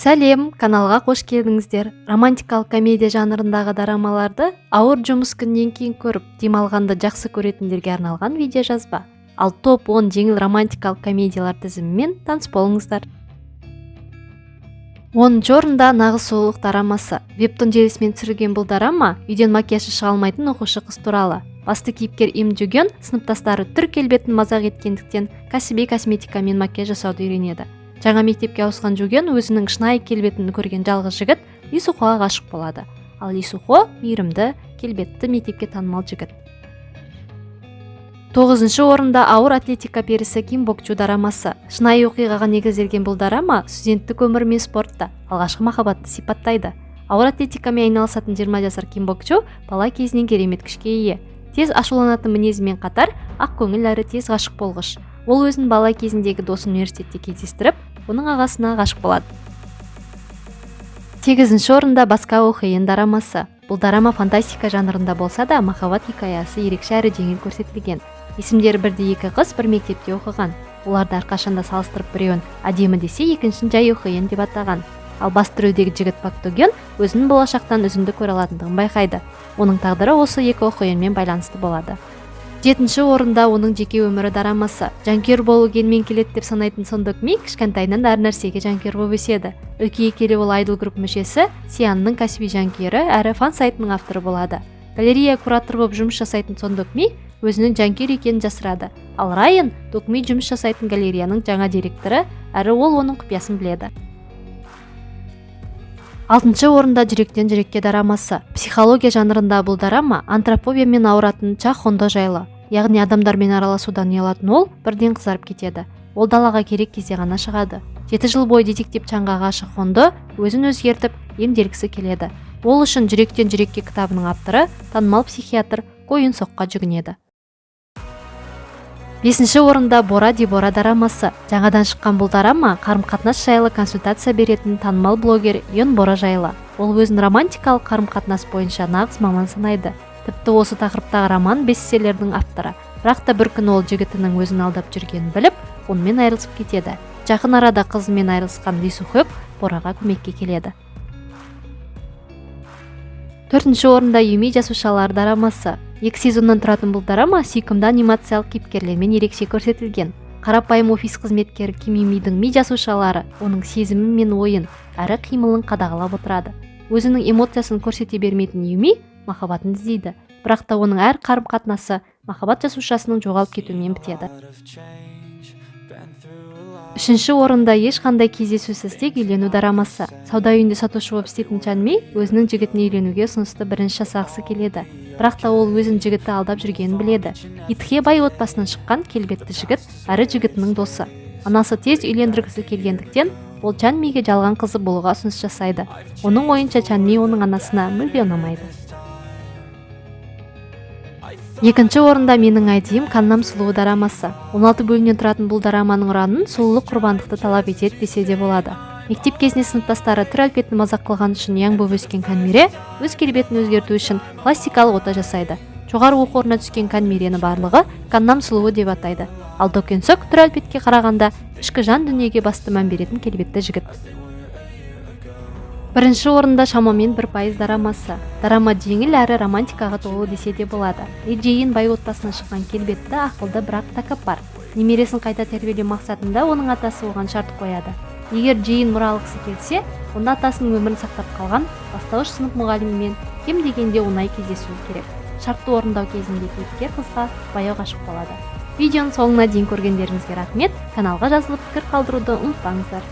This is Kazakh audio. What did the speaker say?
Сәлем, каналға қош келдіңіздер. Романтикалық комедия жанрындағы дорамаларды ауыр жұмыс күннен кейін көріп, демалғанды жақсы көретіндерге арналған видео жазба. Ал топ 10 жеңіл романтикалық комедиялар тізімімен таныс болыңыздар. 10-ші орында нағыз сұлулық дорамасы. Вебтун желісімен түсірілген бұл дорама үйден макияжсыз шыға алмайтын оқушы қыз туралы. Басты кейіпкер Им Джугён сыныптастары түр келбетін мазақ еткендіктен кәсіби косметика мен макияж жасауды үйренеді. Жаңа мектепке ауысқан Джугён өзінің шынайы келбетін көрген жалғыз жігіт Ли Сухоға ғашық болады. Ал Ли Сухо мейірімді, келбетті мектепке танымал жігіт. 9-ші орында ауыр атлетика перісі Ким Бок Чу дорамасы. Шынайы оқиғаға негізделген бұл дорама студенттік өмір мен спортта алғашқы махаббатты сипаттайды. Ауыр атлетикамен айналысатын 20 жасар Ким Бок Чу бала кезінен керемет күшке ие. Тез ашуланатын мінезімен қатар ақ көңіл әрі тез ғашық болғыш. Ол өзін бала кезіндегі досын университетте кездестіріп, оның ағасына ғашық болады. 8-ші орында басқа оқиын дорамасы. Бұл дорама фантастика жанрында болса да, махаббат хикаясы ерекше әрі жеңіл көрсетілген. Есімдері бірде екі қыз бір мектепте оқыған. Оларды әрқашанда салыстырып біреуін әдемі десе, екіншін жай оқиын деп атаған. Ал басты рөлдегі жігіт Пак До Гён өзінің болашақтан үзінді көре алатындығын байқайды. Оның тағдыры осы екі оқиынмен байланысты болады. 7-ші орында оның жеке өмірі дорамасы. Жанкүйер болу генмен келеді деп санайтын Сон Док Ми кішкентайынан әр нәрсеге жанкүйер болып өседі. Үлкейе келе ол айдол групп мүшесі, Сианның кәсіби жанкүйері әрі фан сайтының авторы болады. Галерея куратор болып жұмыс жасайтын Сон Док Ми өзінің жанкүйер екенін жасырады. Ал Райан Док Ми жұмыс жасайтын галереяның жаңа директоры, әрі ол оның құпиясын біледі. 6-ші орында жүректен жүрекке дорамасы. Психология жанрында бұл дорама антропофобиямен ауыратын Ча Хондо жайлы. Яғни адамдармен араласудан ұялатын ол бірден қызарып кетеді. Ол далаға керек кезде ғана шығады. 7 жыл бойы детектив Чанға ғашық Хондо өзін өзгертіп емделгісі келеді. Ол үшін жүректен жүрекке кітабының авторы танымал психиатр Ко Юн Сокқа жүгінеді. 5-ші орында Бора Ди Бора дорамасы. Жаңадан шыққан бұл дорама қарым-қатынас жайлы консультация беретін танымал блогер Йон Бора жайлы. Ол өзін романтикалық қарым-қатынас бойынша нағыз маман санайды. Тіпті осы тақырыптағы роман бестселлердің авторы. Бірақ та бір күн ол жігітінің өзін алдап жүргенін біліп, онымен айырылысып кетеді. Жақын арада қызымен айырылысқан Ли Сухо Бораға көмекке келеді. 4-ші орында Юми жасушалар дорамасы. 2 сезоннан тұратын бұл дорама сүйкімді анимациялық кейіпкерлермен ерекше көрсетілген. Қарапайым офис қызметкері Ким Юмидің ми жасушалары оның сезімі мен ойын әрі қимылын қадағалап отырады. Өзінің эмоциясын көрсете бермейтін Юми махаббатын іздейді, бірақ та оның әр қарым-қатынасы махаббат жасушасының жоғалып кетуімен бітеді. 3-ші орында ешқандай кездесусіз тек үйлену дорамасы. Сауда үйінде сатушы болып істейтін Чан Ми өзінің жігітіне үйленуге ұсынысты бірінші жасағысы келеді. Бірақ та ол өзін жігітті алдап жүргенін біледі. Итхе бай отбасынан шыққан келбетті жігіт әрі жігітінің досы. Анасы тез үйлендіргісі келгендіктен ол Чан Миге жалған қызы болуға ұсыныс жасайды. Оның ойынша Чан Ми оның анасына мүлде ұнамайды. 2-ші орында Менің айдиым Каннам сұлуы дорамасы. 16 бөлімнен тұратын бұл дораманың ұранын сұлулық құрбандықты талап етеді десе де болады. Мектеп кезінде сыныптастары түр әлпетін мазақ қылған үшін яң болып өскен Канмире өз келбетін өзгерту үшін пластикалық ота жасайды. Жоғары оқу орнына түскен Канмирені барлығы Каннам сұлуы деп атайды. Ал До Кён Сок түр әлпетке қарағанда ішкі жан дүниеге басты мән беретін келбетті жігіт. 1-ші орында Шамамен 1% дорамасы. Дорама жеңіл әрі романтикаға толы десе де болады. Ли Джейин бай отбасынан шыққан келбетті, ақылды, бірақ тәкаппар. Немересін қайта тәрбиелеу мақсатында оның атасы оған шарт қояды. Егер Джейин мұра алғысы келсе, онда атасының өмірін сақтап қалған бастауыш сынып мұғалімімен кем дегенде оңай кездесуі керек. Шартты орындау кезінде кейіпкер қызға баяу ғашық болады. Видеоның соңына дейін көргендеріңізге рахмет. Каналға жазылып пікір қалдыруды ұмытпаңыздар.